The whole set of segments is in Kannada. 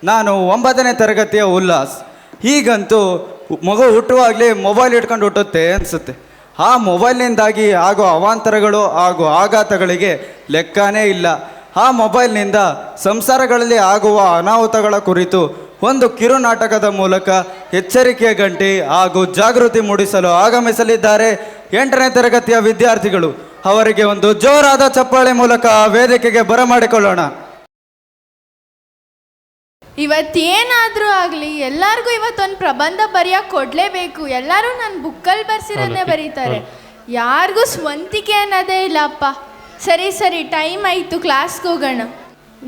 ನಾನು 9ನೇ ತರಗತಿಯ ಉಲ್ಲಾಸ್. ಈಗಂತೂ ಮಗು ಹುಟ್ಟುವಾಗಲೇ ಮೊಬೈಲ್ ಇಟ್ಕೊಂಡು ಹುಟ್ಟುತ್ತೆ ಅನಿಸುತ್ತೆ. ಆ ಮೊಬೈಲ್ನಿಂದಾಗಿ ಆಗೋ ಅವಾಂತರಗಳು ಹಾಗೂ ಆಘಾತಗಳಿಗೆ ಲೆಕ್ಕನೇ ಇಲ್ಲ. ಆ ಮೊಬೈಲ್ನಿಂದ ಸಂಸಾರಗಳಲ್ಲಿ ಆಗುವ ಅನಾಹುತಗಳ ಕುರಿತು ಒಂದು ಕಿರು ನಾಟಕದ ಮೂಲಕ ಎಚ್ಚರಿಕೆಯ ಗಂಟೆ ಹಾಗೂ ಜಾಗೃತಿ ಮೂಡಿಸಲು ಆಗಮಿಸಲಿದ್ದಾರೆ 8ನೇ ತರಗತಿಯ ವಿದ್ಯಾರ್ಥಿಗಳು. ಅವರಿಗೆ ಒಂದು ಜೋರಾದ ಚಪ್ಪಾಳೆ ಮೂಲಕ ವೇದಿಕೆಗೆ ಬರಮಾಡಿಕೊಳ್ಳೋಣ. ಇವತ್ತೇನಾದರೂ ಆಗಲಿ ಎಲ್ಲರಿಗೂ ಇವತ್ತೊಂದು ಪ್ರಬಂಧ ಬರೆಯೋಕೆ ಕೊಡಲೇಬೇಕು. ಎಲ್ಲರೂ ನನ್ನ ಬುಕ್ಕಲ್ಲಿ ಬರ್ಸಿರೋದನ್ನೇ ಬರೀತಾರೆ. ಯಾರಿಗೂ ಸ್ವಂತಿಕೆ ಅನ್ನೋದೇ ಇಲ್ಲಪ್ಪ. ಸರಿ ಸರಿ, ಟೈಮ್ ಆಯಿತು, ಕ್ಲಾಸ್ಗೆ ಹೋಗೋಣ.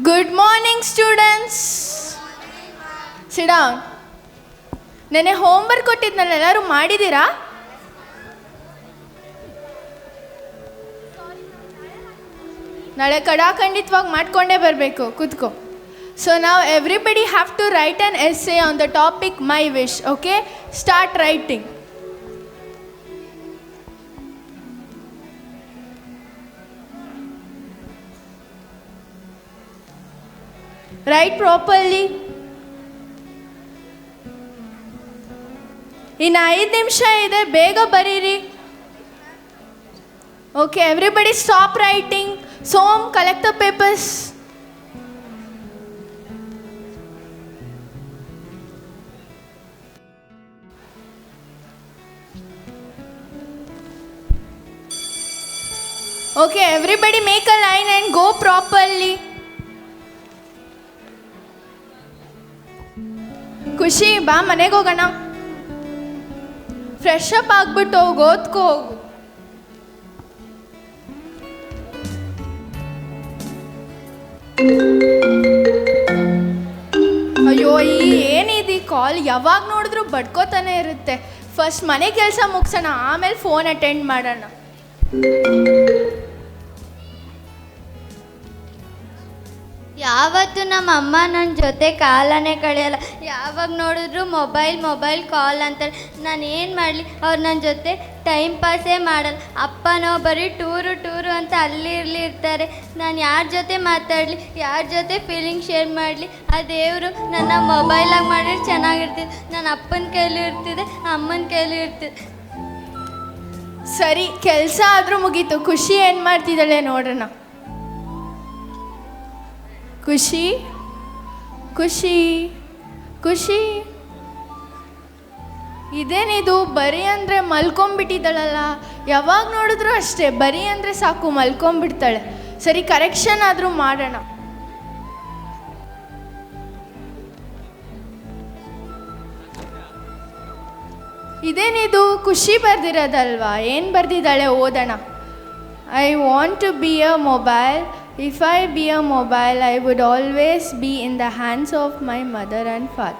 Good morning students, sit down. ನೆನ್ನೆ ಹೋಮ್ವರ್ಕ್ ಕೊಟ್ಟಿದ್ನಲ್ಲ, ಎಲ್ಲರೂ ಮಾಡಿದ್ದೀರಾ? ನಾಳೆ ಖಂಡಿತವಾಗಿ ಮಾಡ್ಕೊಂಡೇ ಬರಬೇಕು. ಕೂತ್ಕೋ. So now everybody have to write an essay on the topic my wish. Okay, start writing. Write properly. ಇನ್ನು 5 ನಿಮಿಷ ಇದೆ, ಬೇಗ ಬರೀರಿ. Okay, everybody stop writing. Som, collect the papers. Okay, everybody make a line and go properly. ಖುಷಿ, ಬಾ ಮನೆಗೆ ಹೋಗೋಣ. ಫ್ರೆಶ್ ಅಪ್ ಆಗ್ಬಿಟ್ಟು ಹೋಗು, ಓದ್ಕೋ ಹೋಗು. ಅಯ್ಯೋ, ಏನಿದೆ ಕಾಲ್? ಯಾವಾಗ ನೋಡಿದ್ರು ಬಡ್ಕೋತಾನೆ ಇರುತ್ತೆ. ಫಸ್ಟ್ ಮನೆ ಕೆಲಸ ಮುಗಿಸೋಣ, ಆಮೇಲೆ ಫೋನ್ ಅಟೆಂಡ್ ಮಾಡೋಣ. ಯಾವತ್ತು ನಮ್ಮ ಅಮ್ಮ ನನ್ನ ಜೊತೆ ಕಾಲನೇ ಕಳೆಯಲ್ಲ. ಯಾವಾಗ ನೋಡಿದ್ರು ಮೊಬೈಲ್ ಕಾಲ್ ಅಂತಾರೆ. ನಾನು ಏನು ಮಾಡಲಿ? ಅವ್ರು ನನ್ನ ಜೊತೆ ಟೈಮ್ ಪಾಸೇ ಮಾಡಲ್ಲ. ಅಪ್ಪನೋ ಬರೀ ಟೂರು ಅಂತ ಅಲ್ಲಿ ಇರ್ತಾರೆ. ನಾನು ಯಾರ ಜೊತೆ ಮಾತಾಡಲಿ, ಯಾರ ಜೊತೆ ಫೀಲಿಂಗ್ ಶೇರ್ ಮಾಡಲಿ? ಆ ದೇವರು ನನ್ನ ಮೊಬೈಲಾಗಿ ಮಾಡಿದ್ರೆ ಚೆನ್ನಾಗಿರ್ತಿದೆ. ನನ್ನ ಅಪ್ಪನ ಕೈಲಿ ಇರ್ತಿದೆ, ಅಮ್ಮನ ಕೈಲಿ ಇರ್ತಿದೆ. ಸರಿ, ಕೆಲಸ ಆದರೂ ಮುಗೀತು. ಖುಷಿ ಏನು ಮಾಡ್ತಿದ್ದಾಳೆ ನೋಡೋಣ. ಖುಷಿ ಖುಷಿ ಖುಷಿ, ಇದೇನಿದು? ಬರೀ ಅಂದರೆ ಮಲ್ಕೊಂಬಿಟ್ಟಿದ್ದಾಳಲ್ಲ. ಯಾವಾಗ ನೋಡಿದ್ರು ಅಷ್ಟೇ, ಬರೀ ಅಂದರೆ ಸಾಕು ಮಲ್ಕೊಂಬಿಡ್ತಾಳೆ. ಸರಿ, ಕರೆಕ್ಷನ್ ಆದರೂ ಮಾಡೋಣ. ಇದೇನಿದು? ಖುಷಿ ಬರ್ದಿರೋದಲ್ವಾ? ಏನು ಬರ್ದಿದ್ದಾಳೆ? ಓದೋಣ. I want to be a mobile. If I be a mobile, I would always be in the hands of my mother and father.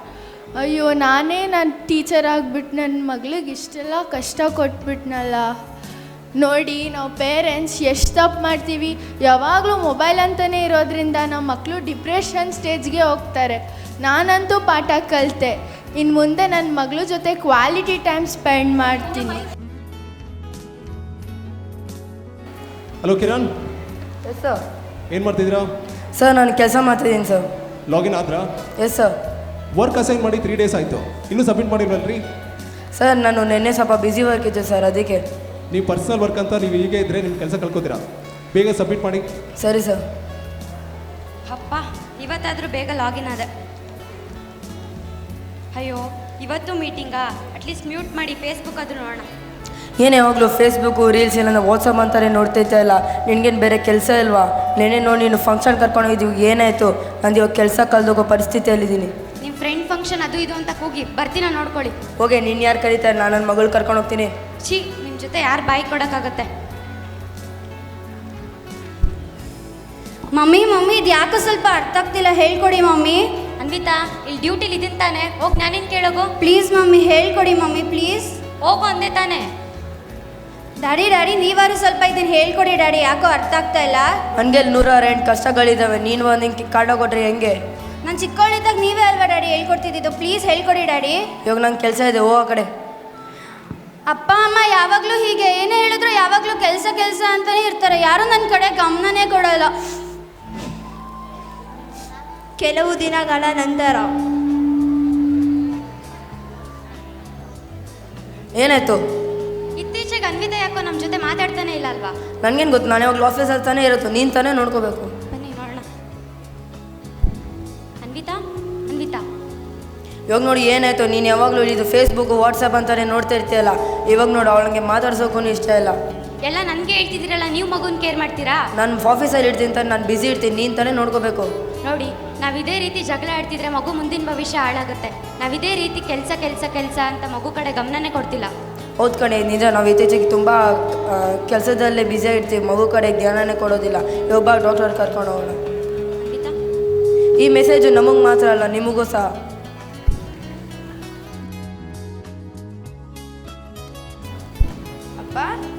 ಅಯ್ಯೋ, ನಾನು ಟೀಚರ್ ಆಗಿಬಿಟ್ಟು ನನ್ನ ಮಗಳಿಗೆ ಇಷ್ಟೆಲ್ಲ ಕಷ್ಟ ಕೊಟ್ಬಿಟ್ನಲ್ಲ. ನೋಡಿ, ನಾವು ಪೇರೆಂಟ್ಸ್ ಎಷ್ಟು ತಪ್ಪು ಮಾಡ್ತೀವಿ. ಯಾವಾಗಲೂ ಮೊಬೈಲ್ ಅಂತಲೇ ಇರೋದ್ರಿಂದ ನಮ್ಮ ಮಕ್ಕಳು ಡಿಪ್ರೆಷನ್ ಸ್ಟೇಜ್ಗೆ ಹೋಗ್ತಾರೆ. ನಾನಂತೂ ಪಾಠ ಕಲಿತೆ. ಇನ್ನು ಮುಂದೆ ನನ್ನ ಮಗಳ ಜೊತೆ ಕ್ವಾಲಿಟಿ ಟೈಮ್ ಸ್ಪೆಂಡ್ ಮಾಡ್ತೀನಿ. ಹಲೋ ಕಿರಣ್. Yes sir. ಏನು ಮಾಡ್ತಿದ್ದೀರಾ? ಸರ್, ನಾನು ಕೆಲಸ ಮಾಡ್ತಿದ್ದೀನಿ ಸರ್. ಲಾಗಿನ್ ಆದ್ರಾ? Yes sir. ವರ್ಕ್ ಅಸೈನ್ ಮಾಡಿ 3 ಡೇಸ್ ಆಯಿತು, ಇನ್ನೂ ಸಬ್ಮಿಟ್ ಮಾಡಿಲ್ವಲ್ರಿ? ಸರ್, ನಾನು ನಿನ್ನೆ ಸ್ವಲ್ಪ ಬ್ಯುಸಿ ವರ್ಕ್ ಇದ್ದೆ ಸರ್, ಅದಕ್ಕೆ. ನೀವು ಪರ್ಸನಲ್ ವರ್ಕ್ ಅಂತ ನೀವು ಹೀಗೆ ಇದ್ದರೆ ನಿಮ್ಮ ಕೆಲಸ ಕಳ್ಕೊತೀರಾ. ಬೇಗ ಸಬ್ಮಿಟ್ ಮಾಡಿ. ಸರಿ ಸರ್. ಅಪ್ಪ, ಇವತ್ತಾದರೂ ಬೇಗ ಲಾಗಿನ್ ಆದೆ. ಅಯ್ಯೋ, ಇವತ್ತು ಮೀಟಿಂಗಾ? ಅಟ್ಲೀಸ್ಟ್ ಮ್ಯೂಟ್ ಮಾಡಿ ಫೇಸ್ಬುಕ್ ಆದರೂ ನೋಡೋಣ. ಏನು ಯಾವಾಗಲೂ ಫೇಸ್ಬುಕ್ಕು, ರೀಲ್ಸ್ ಇಲ್ಲ, ವಾಟ್ಸಪ್ ಅಂತಾರೆ ನೋಡ್ತೈತೆ ಇಲ್ಲ. ನಿನಗೇನು ಬೇರೆ ಕೆಲಸ ಇಲ್ವಾ? ನೆನೆ ನೋಡಿ, ನೀನು ಫಂಕ್ಷನ್ ಕರ್ಕೊಂಡೋಗಿದ್ದೀವಿ, ಏನಾಯಿತು? ನಂದು ಇವಾಗ ಕೆಲಸ ಕಳೆದೋಗೋ ಪರಿಸ್ಥಿತಿಯಲ್ಲಿದ್ದೀನಿ. ನಿಮ್ಮ ಫ್ರೆಂಡ್ ಫಂಕ್ಷನ್ ಅದು ಇದು ಅಂತ ಹೋಗಿ ಬರ್ತೀನ ನೋಡ್ಕೊಳ್ಳಿ. ಹೋಗಿ, ನೀನು ಯಾರು ಕರೀತಾರೆ? ನಾನು ನನ್ನ ಮಗಳು ಕರ್ಕೊಂಡು ಹೋಗ್ತೀನಿ. ಛೀ, ನಿಮ್ಮ ಜೊತೆ ಯಾರು ಬಾಯಿ ಕೊಡೋಕ್ಕಾಗತ್ತೆ? ಮಮ್ಮಿ ಇದು ಯಾಕೋ ಸ್ವಲ್ಪ ಅರ್ಥ ಆಗ್ತಿಲ್ಲ, ಹೇಳ್ಕೊಡಿ ಮಮ್ಮಿ. ಅನ್ವಿತಾ, ಇಲ್ಲಿ ಡ್ಯೂಟಿಲಿ ಇದೀನಿ ತಾನೆ, ಹೋಗಿ ನಾನೇನು ಕೇಳೋಗು? ಪ್ಲೀಸ್ ಮಮ್ಮಿ, ಹೇಳ್ಕೊಡಿ ಮಮ್ಮಿ, ಪ್ಲೀಸ್. ಹೋಗು ಅಂದೆ ತಾನೆ. ಡ್ಯಾಡಿ ನೀವಾರು ಸ್ವಲ್ಪ ಇದನ್ನು ಹೇಳ್ಕೊಡಿ ಡ್ಯಾಡಿ, ಯಾಕೋ ಅರ್ಥ ಆಗ್ತಾ ಇಲ್ಲ. ನನಗೆ 108 ಕಷ್ಟಗಳಿದ್ದಾವೆ, ನೀನು ಒಂದು ಹಿಂಗೆ ಕಾಡೋಗೊಟ್ರೆ ಹೆಂಗೆ? ನಾನು ಚಿಕ್ಕವಳಿದ್ದಾಗ ನೀವೇ ಅಲ್ವಾ ಡ್ಯಾಡಿ ಹೇಳ್ಕೊಡ್ತಿದ್ದು, ಪ್ಲೀಸ್ ಹೇಳ್ಕೊಡಿ ಡ್ಯಾಡಿ. ಇವಾಗ ನಂಗೆ ಕೆಲಸ ಇದೆ, ಆ ಕಡೆ. ಅಪ್ಪ ಅಮ್ಮ ಯಾವಾಗಲೂ ಹೀಗೆ, ಏನೇ ಹೇಳಿದ್ರು ಯಾವಾಗಲೂ ಕೆಲಸ ಅಂತಲೇ ಇರ್ತಾರೆ. ಯಾರೂ ನನ್ನ ಕಡೆ ಗಮನನೇ ಕೊಡಲ್ಲ. ಕೆಲವು ದಿನಗಳ ನಂತರ. ಏನಾಯ್ತು? ಇತ್ತೀಚೆಗೆ ಅನ್ವಿತಾ ಯಾಕೋ ನಮ್ಮ ಜೊತೆ ಮಾತಾಡ್ತಾನೆ ಇಲ್ಲ ಅಲ್ವಾ? ನನಗೇನು ಗೊತ್ತು, ನಾನು ಯಾವಾಗಲೂ ಆಫೀಸಲ್ಲಿ ತಾನೇ ಇರುತ್ತೆ, ನೀನು ತಾನೇ ನೋಡ್ಕೋಬೇಕು. ಬನ್ನಿ ನೋಡೋಣ. ಅನ್ವಿತಾ ಅನ್ವಿತಾ ಇವಾಗ ನೋಡಿ ಏನಾಯ್ತು, ನೀನು ಯಾವಾಗಲೂ ಇದು ಫೇಸ್ಬುಕ್ ವಾಟ್ಸಪ್ ಅಂತಾನೆ ನೋಡ್ತಾ ಇರ್ತೀಯಲ್ಲ, ಇವಾಗ ನೋಡು ಅವಳಿಗೆ ಮಾತಾಡ್ಸೋಕ್ಕೂ ಇಷ್ಟ ಇಲ್ಲ. ಎಲ್ಲ ನನಗೆ ಹೇಳ್ತಿದ್ದೀರಲ್ಲ, ನೀವು ಮಗುನ ಕೇರ್ ಮಾಡ್ತೀರಾ? ನಾನು ಆಫೀಸಲ್ಲಿ ಇರ್ತೀನಿ ಅಂತ ನಾನು ಬ್ಯುಸಿ ಇರ್ತೀನಿ, ನೀನು ತಾನೇ ನೋಡ್ಕೋಬೇಕು. ನೋಡಿ, ನಾವು ಇದೇ ರೀತಿ ಜಗಳ ಆಡ್ತಿದ್ರೆ ಮಗು ಮುಂದಿನ ಭವಿಷ್ಯ ಹಾಳಾಗುತ್ತೆ. ನಾವು ಇದೇ ರೀತಿ ಕೆಲಸ ಕೆಲಸ ಕೆಲಸ ಅಂತ ಮಗು ಕಡೆ ಗಮನನೇ ಕೊಡ್ತಿಲ್ಲ. ಹೌದು ಕಣೆ, ನಿಜ. ನಾವು ಇತ್ತೀಚೆಗೆ ತುಂಬ ಕೆಲಸದಲ್ಲೇ ಬ್ಯುಸಿ ಇರ್ತೀವಿ, ಮಗು ಕಡೆ ಜ್ಞಾನನೇ ಕೊಡೋದಿಲ್ಲ. ಇವಾಗ ಡಾಕ್ಟರ್ ಕರ್ಕೊಂಡು ಹೋಗೋಣ. ಅನ್ವಿತಾ, ಈ ಮೆಸೇಜು ನಮಗೆ ಮಾತ್ರ ಅಲ್ಲ, ನಿಮಗೂ ಸಹ.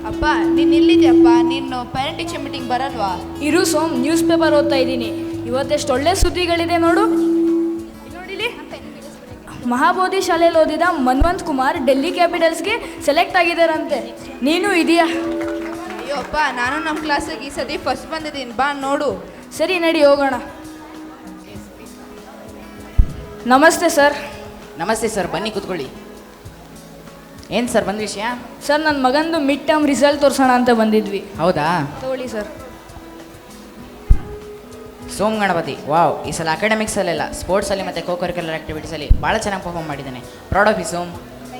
ಅಪ್ಪ ನೀನು ಇಲ್ಲಿದ್ಯಪ್ಪ, ನೀನು ಪೇರೆಂಟ್ ಟೀಚರ್ ಮೀಟಿಂಗ್ ಬರಲ್ವಾ? ಇರು ಸೋಮ್, ನ್ಯೂಸ್ ಪೇಪರ್ ಓದ್ತಾ ಇದ್ದೀನಿ. ಇವತ್ತೆಷ್ಟು ಒಳ್ಳೆ ಸುದ್ದಿಗಳಿದೆ ನೋಡು. ನೋಡಿಲಿ, ಮಹಾಬೋಧಿ ಶಾಲೆಯಲ್ಲಿ ಓದಿದ ಮನ್ವಂತ್ ಕುಮಾರ್ ಡೆಲ್ಲಿ ಕ್ಯಾಪಿಟಲ್ಸ್ಗೆ ಸೆಲೆಕ್ಟ್ ಆಗಿದ್ದಾರಂತೆ. ನೀನು ಇದೆಯಾ? ಅಯ್ಯೋ ಅಪ್ಪ, ನಾನು ನಮ್ಮ ಕ್ಲಾಸಿಗೆ ಈ ಸತಿ ಫಸ್ಟ್ ಬಂದಿದ್ದೀನಿ, ಬಾ ನೋಡು. ಸರಿ, ನಡಿ ಹೋಗೋಣ. ನಮಸ್ತೆ ಸರ್. ನಮಸ್ತೆ ಸರ್, ಬನ್ನಿ ಕೂತ್ಕೊಳ್ಳಿ. ಏನು ಸರ್ ಬಂದ ವಿಷಯ? ಸರ್, ನನ್ನ ಮಗಂದು ಮಿಡ್ ಟರ್ಮ್ ರಿಸಲ್ಟ್ ತೋರಿಸೋಣ ಅಂತ ಬಂದಿದ್ವಿ. ಹೌದಾ? ತಗೊಳ್ಳಿ ಸರ್. ಸೋಮ್ ಗಣಪತಿ, ವಾವ್, ಈ ಸಲ ಅಕಾಡೆಮಿಕ್ಸಲ್ಲೆಲ್ಲ ಸ್ಪೋರ್ಟ್ಸಲ್ಲಿ ಮತ್ತು ಕೋ ಕರಿಕ್ಯುಲರ್ ಆ್ಯಕ್ಟಿವಿಟೀಸಲ್ಲಿ ಭಾಳ ಚೆನ್ನಾಗಿ ಪರ್ಫಾರ್ಮ್ ಮಾಡಿದ್ದಾನೆ. Proud of you Som.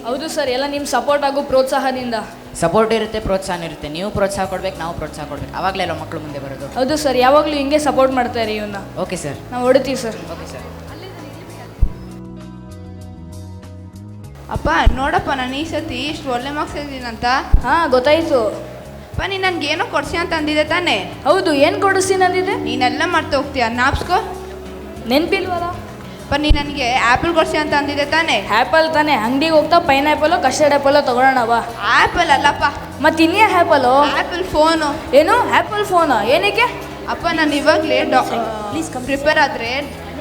ಹೌದು ಸರ್, ಎಲ್ಲ ನಿಮ್ಮ ಸಪೋರ್ಟ್ ಹಾಗೂ ಪ್ರೋತ್ಸಾಹದಿಂದ. ಸಪೋರ್ಟ್ ಇರುತ್ತೆ, ಪ್ರೋತ್ಸಾಹ ಇರುತ್ತೆ. ನೀವು ಪ್ರೋತ್ಸಾಹ ಕೊಡ್ಬೇಕು, ನಾವು ಪ್ರೋತ್ಸಾಹ ಕೊಡ್ಬೇಕು, ಆವಾಗಲೇ ಅಲ್ಲ ಮಕ್ಕಳು ಮುಂದೆ ಬರೋದು. ಹೌದು ಸರ್, ಯಾವಾಗಲೂ ಹಿಂಗೆ ಸಪೋರ್ಟ್ ಮಾಡ್ತಾರೆ ಇವನ್ನ. Okay sir. ನಾವು ಹೊಡ್ತೀವಿ ಸರ್. Okay sir. ಅಪ್ಪ ನೋಡಪ್ಪ, ನಾನು ಈ ಸತಿ ಇಷ್ಟು ಒಳ್ಳೆ ಮಾರ್ಕ್ಸ್ ಇದ್ದೀನಂತ. ಹಾಂ, ಗೊತ್ತಾಯಿತು. ಅಪ್ಪ ನೀನು ನನಗೇನೋ ಕೊಡ್ಸಿ ಅಂತ ಅಂದಿದೆ ತಾನೇ? ಹೌದು, ಏನು ಕೊಡಿಸ್ತೀನಿ ಅಂದಿದೆ? ನೀನೆಲ್ಲ ಮರ್ತು ಹೋಗ್ತೀಯ, ನಾಪ್ಸ್ಕೋ. ನೆನಪಿಲ್ವಲ್ಲ? ಅಪ್ಪ ನೀನು ನನಗೆ ಆ್ಯಪಲ್ ಕೊಡ್ಸಿ ಅಂತ ಅಂದಿದೆ ತಾನೇ? ಆ್ಯಪಲ್ ತಾನೇ, ಅಂಗಡಿಗೆ ಹೋಗ್ತಾ ಪೈನಾಪಲು ಕಸ್ಟರ್ಡ್ ಆ್ಯಪಲು ತೊಗೊಳ್ಳೋಣವ. ಆ್ಯಪಲ್ ಅಲ್ಲಪ್ಪ, ಮತ್ತು ಇನ್ನೇ ಆ್ಯಪಲು? Apple phone. ಏನು ಆ್ಯಪಲ್ ಫೋನಾ? ಏನಕ್ಕೆ? ಅಪ್ಪ ನಾನು ಇವಾಗಲೇ ಪ್ರಿಪೇರ್ ಆದರೆ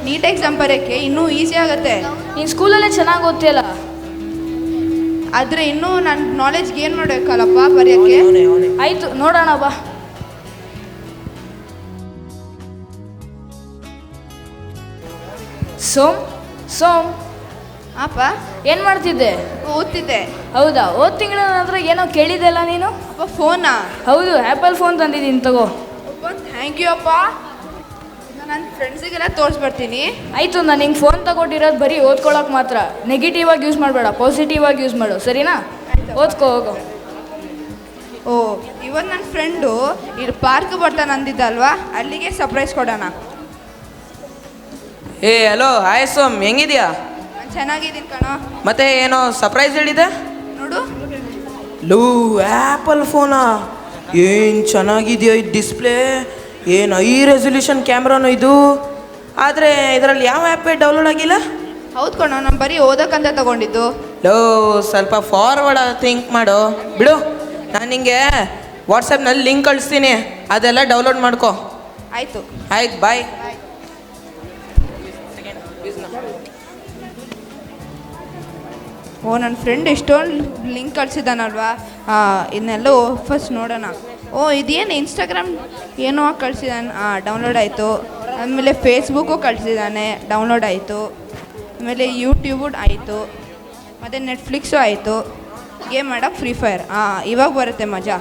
ನೀಟ್ ಎಕ್ಸಾಮ್ ಬರೋಕ್ಕೆ ಇನ್ನೂ ಈಸಿ ಆಗುತ್ತೆ. ನೀನು ಸ್ಕೂಲಲ್ಲೇ ಚೆನ್ನಾಗಿ ಓದ್ತೀಯಲ್ಲ. ಆದರೆ ಇನ್ನೂ ನನ್ನ ನಾಲೆಜ್ ಗೇನ್ ಮಾಡಬೇಕಲ್ಲಪ್ಪ ಬರೆಯೋಕ್ಕೆ. ಆಯಿತು, ನೋಡೋಣ ಬಾ. ಸೋಮ್ ಸೋಮ್, ಅಪ್ಪ ಏನು ಮಾಡ್ತಿದ್ದೆ? ಓದ್ತಿದ್ದೆ. ಹೌದಾ? ಹೋದ ತಿಂಗಳ ನಂತರ ಏನೋ ಕೇಳಿದ್ದೆಲ್ಲ ನೀನು? ಅಪ್ಪ ಫೋನಾ? ಹೌದು, ಆ್ಯಪಲ್ ಫೋನ್ ತಂದಿದ್ದೀನಿ, ತಗೋ. ಅಪ್ಪ ಥ್ಯಾಂಕ್ ಯು ಅಪ್ಪ, ನನ್ನ ಫ್ರೆಂಡ್ಸಿಗೆಲ್ಲ ತೋರಿಸ್ಬರ್ತೀನಿ. ಆಯಿತು, ನಾನು ಹಿಂಗೆ ಫೋನ್ ತಗೊಟ್ಟಿರೋದು ಬರೀ ಓದ್ಕೊಳ್ಳೋಕೆ ಮಾತ್ರ. ನೆಗೆಟಿವ್ ಆಗಿ ಯೂಸ್ ಮಾಡಬೇಡ, ಪಾಸಿಟಿವ್ ಆಗಿ ಯೂಸ್ ಮಾಡು, ಸರಿನಾ? ಓದ್ಕೋ ಹೋಗು. ಓ, ಇವತ್ತು ನನ್ನ ಫ್ರೆಂಡು ಇಲ್ಲಿ ಪಾರ್ಕ್ ಬರ್ತಾನೆ ಅಂದಿದ್ದಲ್ವಾ, ಅಲ್ಲಿಗೆ ಸರ್ಪ್ರೈಸ್ ಕೊಡೋಣ. ಏ ಹಲೋ, ಹಾಯ್ ಸೋಮ್, ಹೆಂಗಿದ್ಯಾ? ನಾನು ಚೆನ್ನಾಗಿದ್ದೀನಿ ಕಣೋ. ಮತ್ತೆ ಏನೋ ಸರ್ಪ್ರೈಸ್ ಹೇಳಿದೆ ನೋಡು. ಲೂ, ಆ್ಯಪಲ್ ಫೋನಾ? ಏನು ಚೆನ್ನಾಗಿದೆಯಾ ಈ ಡಿಸ್ಪ್ಲೇ, ಏನು ಹೈ ರೆಸೊಲ್ಯೂಷನ್ ಕ್ಯಾಮ್ರಾನು ಇದು. ಆದರೆ ಇದರಲ್ಲಿ ಯಾವ ಆ್ಯಪೇ ಡೌನ್ಲೋಡ್ ಆಗಿಲ್ಲ. ಹೌದು ಕಣೋ, ನಾನು ಬರೀ ಓದೋಕ್ಕಂತ ತಗೊಂಡಿದ್ದು. ಲೋ, ಸ್ವಲ್ಪ ಫಾರ್ವರ್ಡ್ ಥಿಂಕ್ ಮಾಡು. ಬಿಡು, ನಾನು ನಿಂಗೆ ವಾಟ್ಸಪ್ನಲ್ಲಿ ಲಿಂಕ್ ಕಳಿಸ್ತೀನಿ, ಅದೆಲ್ಲ ಡೌನ್ಲೋಡ್ ಮಾಡ್ಕೊ. ಆಯಿತು ಆಯ್ತು, ಬಾಯ್. ಓ, ನನ್ನ ಫ್ರೆಂಡ್ ಎಷ್ಟೊಂದು ಲಿಂಕ್ ಕಳಿಸಿದ್ದಾನಲ್ವಾ, ಇದನ್ನೆಲ್ಲ ಫಸ್ಟ್ ನೋಡೋಣ. ಓ, ಇದೇನು ಇನ್ಸ್ಟಾಗ್ರಾಮ್ ಏನೋ ಕಳಿಸಿದ್ದಾನೆ, ಡೌನ್ಲೋಡ್ ಆಯಿತು. ಆಮೇಲೆ ಫೇಸ್ಬುಕ್ಕು ಕಳಿಸಿದ್ದಾನೆ, ಡೌನ್ಲೋಡ್ ಆಯಿತು. ಆಮೇಲೆ ಯೂಟ್ಯೂಬು ಆಯಿತು, ಮತ್ತು ನೆಟ್ಫ್ಲಿಕ್ಸು ಆಯಿತು. ಗೇಮ್ ಮಾಡೋಕ್ಕೆ ಫ್ರೀ ಫೈರ್, ಇವಾಗ ಬರುತ್ತೆ ಮಜಾ.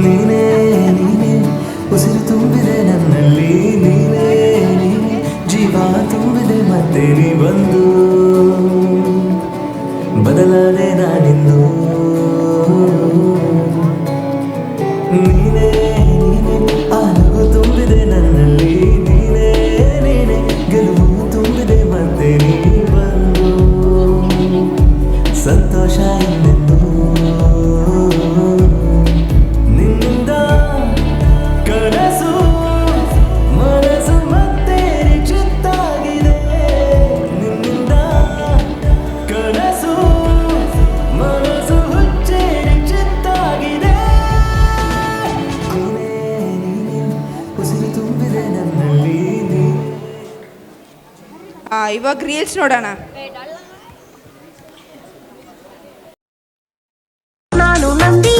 ನೀನೇ ನೀನೇ ಉಸಿರು ತುಂಬಿದೆ ನನ್ನಲ್ಲಿ, ನೀನೇ ನೀನೇ ಜೀವ ತುಂಬಿದೆ, ಮತ್ತೆ ನೀ ಬಂದು ಬದಲಾದೆ ನಾನಿಂದು. ನೀನೇ ನೀನೇ ಆನಗು ತುಂಬಿದೆ ನನ್ನಲ್ಲಿ, ನೀನೇ ನೀನೇ ಗೆಲುವು ತುಂಬಿದೆ, ಮತ್ತೆ ನೀ ಬಂದು ಸಂತೋಷ ಎಂದೆಂದು. ನಿನ್ನಿಂದ ಕನಸು ಮನಸ್ಸು ಮತ್ತೆ ಚಿತ್ತಾಗಿದೆ, ನಿನ್ನಿಂದ ಕನಸು ಮನಸ್ಸು ಹುಚ್ಚೇರಿ ಚಿತ್ತಾಗಿದೆ. ನೀನೇ ನೀನೇ ಉಸಿರು ತುಂಬಿದೆ ನನ್ನಲ್ಲಿ. ಇವಾಗ ರೀಲ್ಸ್ ನೋಡೋಣ. ನಾನು ನಂಬಿ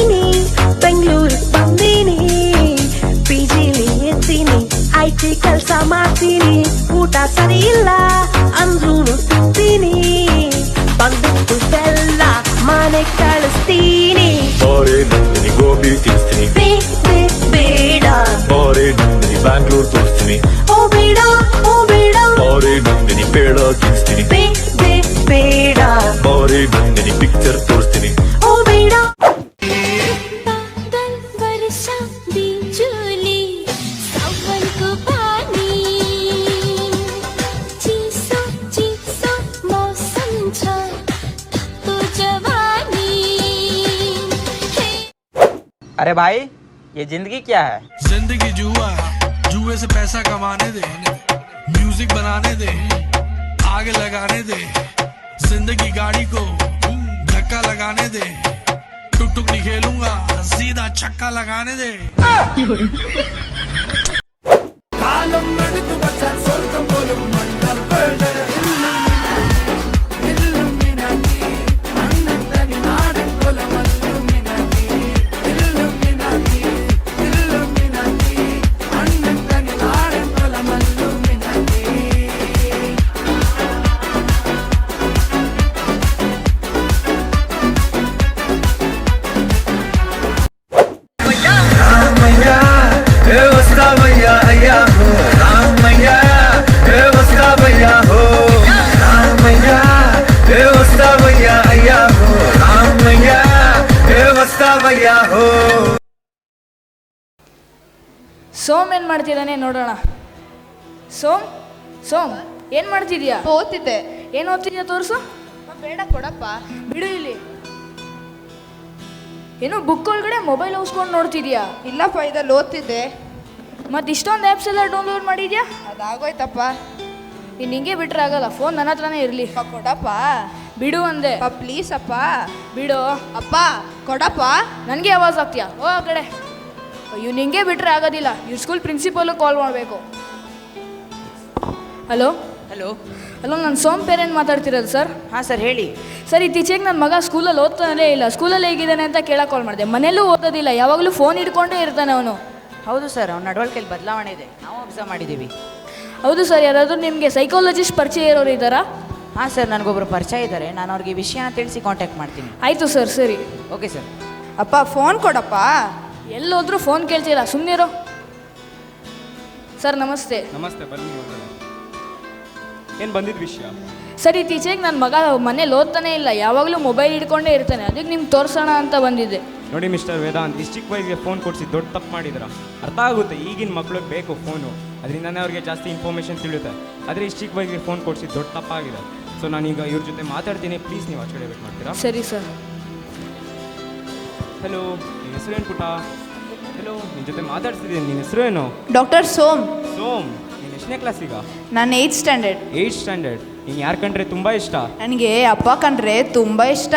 ಊಟ ಸರಿ ಇಲ್ಲ ಅಂದ್ರೂ ತಿಂತೀನಿ ಬಂದ್ಬಿಟ್ಟು ಬೆಲ್ಲ ಮನೆ ಕಳಿಸ್ತೀನಿ ಬಾರೆ ನಂದಿನಿ ಗೋಬಿ ತಿನ್ನಿಸ್ತೀನಿ ಬೇಡ ಬಾರೆ ನಂದಿನಿ ಬ್ಯಾಂಗ್ಳೂರ್ ತೋರಿಸ್ತೀನಿ ಓ ಬೇಡ ಬಾರೆ ನಂದಿನಿ ಪೇಡ ತಿನ್ನಿಸ್ತೀನಿ ಬೇಡ ಬಾರೆ ನಂದಿನಿ ಪಿಕ್ಚರ್ ತೋರಿಸ್ತೀನಿ ಓ ಬೇಡ अरे भाई ये जिंदगी क्या है? जिंदगी जुआ है, जुए से पैसा कमाने दे, म्यूजिक बनाने दे, आग लगाने दे, जिंदगी गाड़ी को धक्का लगाने दे, टुक टुक नहीं खेलूंगा सीधा छक्का लगाने दे। ಸೋಮ್ ಏನು ಮಾಡ್ತಿದ್ದಾನೆ ನೋಡೋಣ. ಸೋಮ್ ಏನು ಮಾಡ್ತಿದ್ಯಾ? ಓದ್ತಿದ್ದೆ. ಏನು ಓದ್ತಿದ್ಯಾ ತೋರಿಸು. ಬೇಡ ಕೊಡಪ್ಪ. ಬಿಡು ಇಲ್ಲಿ. ಏನು ಬುಕ್ ಒಳಗಡೆ ಮೊಬೈಲ್ ಉಸ್ಕೊಂಡು ನೋಡ್ತಿದ್ಯಾ? ಇಲ್ಲಪ್ಪ ಇದಲ್ಲಿ ಓದ್ತಿದ್ದೆ. ಮತ್ತು ಇಷ್ಟೊಂದು ಆ್ಯಪ್ಸ್ ಎಲ್ಲ ಡೌನ್ಲೋಡ್ ಮಾಡಿದ್ಯಾ? ಅದಾಗೋಯ್ತಪ್ಪ. ನೀನು ಹಿಂಗೆ ಬಿಟ್ರೆ ಆಗಲ್ಲ, ಫೋನ್ ನನ್ನ ಹತ್ರನೇ ಇರಲಿ. ಕೊಡಪ್ಪ. ಬಿಡು ಅಂದೆ. ಪ್ಲೀಸ್ ಅಪ್ಪ ಬಿಡು. ಅಪ್ಪ ಕೊಡಪ್ಪ. ನನಗೆ ಆವಾಜ್ ಆಗ್ತೀಯಾ? ಓ ಆ ಕಡೆ. ಇವ್ನು ಹಿಂಗೆ ಬಿಟ್ರೆ ಆಗೋದಿಲ್ಲ, ಇವ್ರ ಸ್ಕೂಲ್ ಪ್ರಿನ್ಸಿಪಲ್ಲು ಕಾಲ್ ಮಾಡಬೇಕು. ಹಲೋ ನಾನು ಸೋಮ್ ಪೇರೆಂಟ್ ಮಾತಾಡ್ತಿರೋದು ಸರ್. ಹಾಂ ಸರ್ ಹೇಳಿ. ಸರ್ ಇತ್ತೀಚೆಗೆ ನನ್ನ ಮಗ ಸ್ಕೂಲಲ್ಲಿ ಓದ್ತಾನೇ ಇಲ್ಲ, ಸ್ಕೂಲಲ್ಲಿ ಹೇಗಿದ್ದಾನೆ ಅಂತ ಕೇಳಕ್ಕೆ ಕಾಲ್ ಮಾಡಿದೆ. ಮನೆಯಲ್ಲೂ ಓದೋದಿಲ್ಲ, ಯಾವಾಗಲೂ ಫೋನ್ ಹಿಡ್ಕೊಂಡೇ ಇರ್ತಾನೆ ಅವನು. ಹೌದು ಸರ್, ಅವ್ನ ನಡವಳಿಕೆಯಲ್ಲಿ ಬದಲಾವಣೆ ಇದೆ, ನಾವು ಅಬ್ಸರ್ವ್ ಮಾಡಿದ್ದೀವಿ. ಹೌದು ಸರ್, ಯಾರಾದರೂ ನಿಮಗೆ ಸೈಕಾಲಜಿಸ್ಟ್ ಪರಿಚಯ ಇರೋರು ಇದ್ದಾರಾ? ಹಾಂ ಸರ್, ನನಗೊಬ್ಬರು ಪರಿಚಯ ಇದ್ದಾರೆ, ನಾನು ಅವ್ರಿಗೆ ಈ ವಿಷಯನ ತಿಳಿಸಿ ಕಾಂಟ್ಯಾಕ್ಟ್ ಮಾಡ್ತೀನಿ. ಆಯಿತು ಸರ್, ಸರಿ. Okay sir. ಅಪ್ಪ ಫೋನ್ ಕೊಡಪ್ಪ. ಎಲ್ಲೋದ್ರೂ ಫೋನ್ ಕೇಳ್ತೀರಾ, ಸುಮ್ಮನಿರೋ. ಸರ್ ನಮಸ್ತೆ. ನಮಸ್ತೆ, ಬನ್ನಿ. ಏನು ಬಂದಿದ್ದ ವಿಷಯ? ಸರ್ ಇತ್ತೀಚೆಗೆ ನನ್ನ ಮಗ ಮನೇಲಿ ಓದ್ತಾನೆ ಇಲ್ಲ, ಯಾವಾಗಲೂ ಮೊಬೈಲ್ ಹಿಡ್ಕೊಂಡೇ ಇರ್ತಾನೆ, ಅದಕ್ಕೆ ನಿಮ್ಗೆ ತೋರಿಸೋಣ ಅಂತ ಬಂದಿದ್ದೆ. ನೋಡಿ ಮಿಸ್ಟರ್ ವೇದಾಂತ್, ಇಷ್ಟು ಚಿಕ್ಕ ವಯಸ್ಸಿಗೆ ಫೋನ್ ಕೊಡಿಸಿ ದೊಡ್ಡ ತಪ್ಪು ಮಾಡಿದ್ರ. ಅರ್ಥ ಆಗುತ್ತೆ, ಈಗಿನ ಮಕ್ಳಿಗೆ ಬೇಕು ಫೋನು, ಅದರಿಂದನೇ ಅವ್ರಿಗೆ ಜಾಸ್ತಿ ಇನ್ಫಾರ್ಮೇಷನ್ ತಿಳಿಯುತ್ತೆ. ಆದರೆ ಇಷ್ಟು ಚಿಕ್ಕ ವಯಸ್ಸಿಗೆ ಫೋನ್ ಕೊಡಿಸಿ ದೊಡ್ಡ ತಪ್ಪಾಗಿದೆ. ಸೊ ನಾನೀಗ ಇವ್ರ ಜೊತೆ ಮಾತಾಡ್ತೀನಿ, ಪ್ಲೀಸ್ ನೀವು ಆಚೆ ವೇಟ್ ಮಾಡ್ತೀರಾ? ಸರಿ ಸರ್. ಹಲೋ, ನಿನ್ನ ಹೆಸರು ಏನು ಪುಟ? ಹಲೋ, ನಿನ್ನ ಜೊತೆ ಮಾತಾಡ್ತಿದ್ದೀನಿ, ನಿನ್ನ ಹೆಸರು ಏನು? ಡಾಕ್ಟರ್ ಸೋಮ್. ನೀನು ಎಷ್ಟನೇ ಕ್ಲಾಸ್ ಈಗ? ನಾನು 8th ಸ್ಟ್ಯಾಂಡರ್ಡ್. 8th standard. ನೀನು ಯಾರು ಕಂಡ್ರೆ ತುಂಬ ಇಷ್ಟ? ನನಗೆ ಅಪ್ಪ ಕಂಡ್ರೆ ತುಂಬ ಇಷ್ಟ.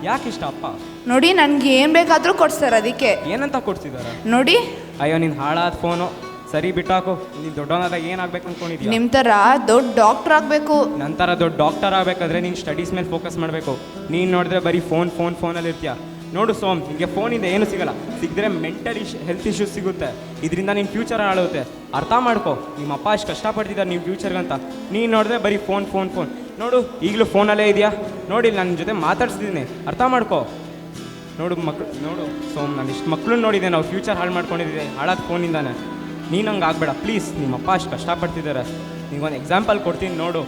ಯಾಕೆ ಇಷ್ಟ ಅಪ್ಪ? ನೋಡಿ ನನಗೆ ಏನು ಬೇಕಾದರೂ ಕೊಡ್ಸ್ತಾರೆ, ಅದಕ್ಕೆ. ಏನಂತ ಕೊಡ್ತಿದ್ದಾರೆ ನೋಡಿ. ಅಯ್ಯೋ ನೀನು ಹಾಳಾದ ಫೋನು, ಸರಿ ಬಿಟ್ಟಾಕು. ನೀನು ದೊಡ್ಡವನಾದಾಗ ಏನಾಗಬೇಕು ಅಂದ್ಕೊಂಡಿದ್ಯಾ? ನಿಮ್ಮ ಥರ ದೊಡ್ಡ ಡಾಕ್ಟರ್ ಆಗಬೇಕು. ನನ್ನ ಥರ ದೊಡ್ಡ ಡಾಕ್ಟರ್ ಆಗಬೇಕಾದ್ರೆ ನೀನು ಸ್ಟಡೀಸ್ ಮೇಲೆ ಫೋಕಸ್ ಮಾಡಬೇಕು. ನೀನು ನೋಡಿದ್ರೆ ಬರೀ ಫೋನಲ್ಲಿ ಇರ್ತೀಯ. ನೋಡು ಸೋಮ್, ನಿಮಗೆ ಫೋನಿಂದ ಏನು ಸಿಗಲ್ಲ, ಸಿಗದ್ರೆ ಮೆಂಟಲ್ ಹೆಲ್ತ್ ಇಶ್ಯೂಸ್ ಸಿಗುತ್ತೆ. ಇದರಿಂದ ನಿನ್ನ ಫ್ಯೂಚರ್ ಹಾಳುತ್ತೆ. ಅರ್ಥ ಮಾಡ್ಕೊ, ನಿಮ್ಮ ಅಪ್ಪ ಅಷ್ಟು ಕಷ್ಟಪಡ್ತಿದ್ದಾರೆ ನಿಮ್ಮ ಫ್ಯೂಚರ್ಗಂತ. ನೀನು ನೋಡಿದ್ರೆ ಬರೀ ಫೋನ್. ನೋಡು, ಈಗಲೂ ಫೋನಲ್ಲೇ ಇದೆಯಾ? ನೋಡಿ, ನನ್ನ ಜೊತೆ ಮಾತಾಡ್ಸಿದ್ದೀನಿ, ಅರ್ಥ ಮಾಡ್ಕೊ. ನೋಡು ನೋಡು ಸೋಮ್, ನಾನು ಇಷ್ಟು ಮಕ್ಕಳು ನೋಡಿದ್ದೆ, ನಾವು ಫ್ಯೂಚರ್ ಹಾಳು ಮಾಡ್ಕೊಂಡಿದ್ದೆ ಹಾಳಾದ ಫೋನಿಂದಾನೆ. ನೀನು ಹಂಗೆ ಆಗಬೇಡ ಪ್ಲೀಸ್. ನಿಮ್ಮ ಅಪ್ಪ ಅಷ್ಟು ಕಷ್ಟಪಡ್ತಿದ್ದಾರೆ. ನಿಗೊಂದು ಎಕ್ಸಾಂಪಲ್ ಕೊಡ್ತೀನಿ ನೋಡು.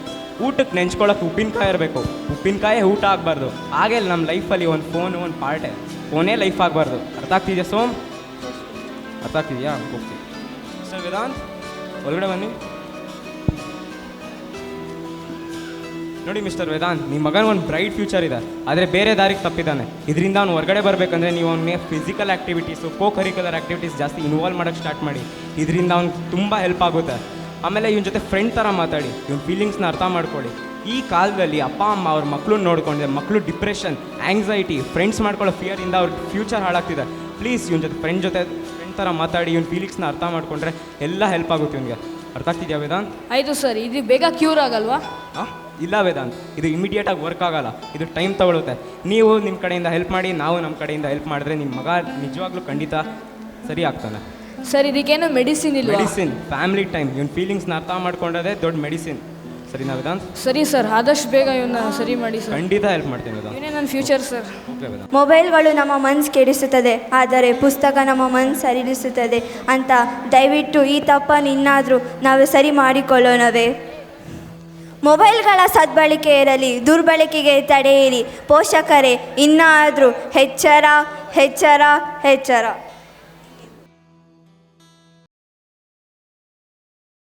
ಊಟಕ್ಕೆ ನೆಂಚ್ಕೊಳ್ಳೋಕೆ ಉಪ್ಪಿನಕಾಯಿ ಇರಬೇಕು, ಉಪ್ಪಿನಕಾಯಿ ಊಟ ಆಗಬಾರ್ದು. ಹಾಗೆ ನಮ್ಮ ಲೈಫಲ್ಲಿ ಒಂದು ಫೋನು ಒಂದು ಪಾರ್ಟೇ, ಫೋನೇ ಲೈಫ್ ಆಗಬಾರ್ದು. ಅರ್ಥ ಆಗ್ತಿದೆಯಾ ಸೋಮ್? ಅರ್ಥ ಆಗ್ತಿದೆಯಾ? ಹೋಗ್ತೀವಿ. ಸರ್ ವೇದಾಂತ್, ಒಳಗಡೆ ಬನ್ನಿ. ನೋಡಿ ಮಿಸ್ಟರ್ ವೇದಾಂತ್, ನಿಮ್ಮ ಮಗನ ಒಂದು ಬ್ರೈಟ್ ಫ್ಯೂಚರ್ ಇದೆ, ಆದರೆ ಬೇರೆ ದಾರಿಗೆ ತಪ್ಪಿದ್ದಾನೆ. ಇದರಿಂದ ಅವ್ನು ಹೊರಗಡೆ ಬರಬೇಕಂದ್ರೆ ನೀವು ಅವನಿಗೆ ಫಿಸಿಕಲ್ ಆ್ಯಕ್ಟಿವಿಟೀಸು, ಕರಿಕ್ಯುಲರ್ ಆ್ಯಕ್ಟಿವಿಟೀಸ್ ಜಾಸ್ತಿ ಇನ್ವಾಲ್ವ್ ಮಾಡೋಕ್ಕೆ ಸ್ಟಾರ್ಟ್ ಮಾಡಿ. ಇದರಿಂದ ಅವ್ನಿಗೆ ತುಂಬ ಹೆಲ್ಪ್ ಆಗುತ್ತೆ. ಆಮೇಲೆ ಇವನ ಜೊತೆ ಫ್ರೆಂಡ್ ಥರ ಮಾತಾಡಿ, ಇವನ ಫೀಲಿಂಗ್ಸ್ನ ಅರ್ಥ ಮಾಡ್ಕೊಳ್ಳಿ. ಈ ಕಾಲದಲ್ಲಿ ಅಪ್ಪ ಅಮ್ಮ ಅವ್ರ ಮಕ್ಕಳನ್ನ ನೋಡ್ಕೊಂಡ್ರೆ ಮಕ್ಕಳು ಡಿಪ್ರೆಷನ್, ಆ್ಯಂಗ್ಸೈಟಿ, ಫ್ರೆಂಡ್ಸ್ ಮಾಡ್ಕೊಳ್ಳೋ ಫಿಯರಿಂದ ಅವ್ರ ಫ್ಯೂಚರ್ ಹಾಳಾಗ್ತಿದೆ. ಪ್ಲೀಸ್ ಇವನ ಜೊತೆ ಫ್ರೆಂಡ್ ಥರ ಮಾತಾಡಿ ಇವನ ಫೀಲಿಂಗ್ಸ್ನ ಅರ್ಥ ಮಾಡ್ಕೊಂಡ್ರೆ ಎಲ್ಲ ಹೆಲ್ಪ್ ಆಗುತ್ತೆ ಇವನಿಗೆ. ಅರ್ಥ ಆಗ್ತಿದೆಯಾ ವೇದಾಂತ್? ಆಯಿತು ಸರ್. ಇದು ಬೇಗ ಕ್ಯೂರ್ ಆಗಲ್ವಾ? ಇಲ್ಲ ವೇದಾಂತ್, ಇದು ಇಮಿಡಿಯೇಟಾಗಿ ವರ್ಕ್ ಆಗಲ್ಲ, ಇದು ಟೈಮ್ ತಗೊಳುತ್ತೆ. ನೀವು ನಿಮ್ಮ ಕಡೆಯಿಂದ ಹೆಲ್ಪ್ ಮಾಡಿ, ನಾವು ನಮ್ಮ ಕಡೆಯಿಂದ ಹೆಲ್ಪ್ ಮಾಡಿದ್ರೆ ನಿಮ್ಮ ಮಗ ನಿಜವಾಗ್ಲೂ ಖಂಡಿತ ಸರಿ ಆಗ್ತಾನೆ. ಸರ್ ಇದಕ್ಕೇನು ಮೆಡಿಸಿನ್ ಇಲ್ವಾ? Medicine family time. ಇವನ್ ಫೀಲಿಂಗ್ಸ್ನ ಅರ್ಥ ಮಾಡ್ಕೊಂಡದೇ ದೊಡ್ಡ ಮೆಡಿಸಿನ್. ಸರಿನಾ ವೇದಾಂತ್? ಸರಿ ಸರ್, ಆದಷ್ಟು ಬೇಗ ಇವನ್ನ ಸರಿ ಮಾಡಿ ಸರ್. ಖಂಡಿತ ಹೆಲ್ಪ್ ಮಾಡ್ತೀನಿ ವೇದಾಂತ್. ಇವನೇ ನನ್ನ ಫ್ಯೂಚರ್ ಸರ್. ಮೊಬೈಲ್ಗಳು ನಮ್ಮ ಮನಸ್ಸು ಕೆಡಿಸುತ್ತದೆ, ಆದರೆ ಪುಸ್ತಕ ನಮ್ಮ ಮನಸ್ಸು ಸರಿಸುತ್ತದೆ ಅಂತ ದಯವಿಟ್ಟು ಈ ತಪ್ಪನ್ನು ಇನ್ನಾದರೂ ನಾವು ಸರಿ ಮಾಡಿಕೊಳ್ಳೋಣವೇ? ಮೊಬೈಲ್ಗಳ ಸದ್ಬಳಕೆ ಇರಲಿ, ದುರ್ಬಳಕೆಗೆ ತಡೆಯಿರಿ. ಪೋಷಕರೇ, ಇನ್ನಾದರೂ ಎಚ್ಚರ ಎಚ್ಚರ ಎಚ್ಚರ.